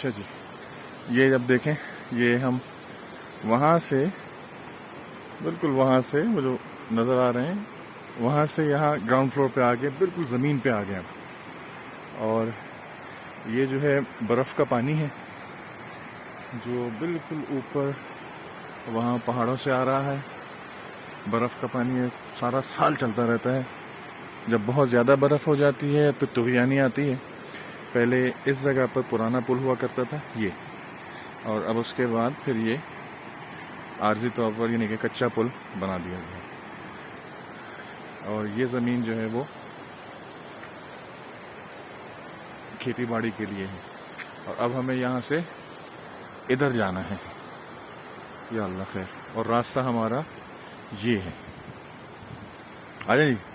اچھا جی، یہ جب دیکھیں یہ ہم وہاں سے بالکل وہاں سے وہ جو نظر آ رہے ہیں وہاں سے یہاں گراؤنڈ فلور پہ آ گئے، بالکل زمین پہ آ گئے ہم. اور یہ جو ہے برف کا پانی ہے جو بالکل اوپر وہاں پہاڑوں سے آ رہا ہے. برف کا پانی ہے، سارا سال چلتا رہتا ہے. جب بہت زیادہ برف ہو جاتی ہے تو طغیانی آتی ہے. پہلے اس جگہ پر پرانا پل ہوا کرتا تھا یہ، اور اب اس کے بعد پھر یہ عارضی طور پر یعنی کہ کچا پل بنا دیا گیا. اور یہ زمین جو ہے وہ کھیتی باڑی کے لیے ہے. اور اب ہمیں یہاں سے ادھر جانا ہے، یا اللہ خیر. اور راستہ ہمارا یہ ہے. آ جائیں جی.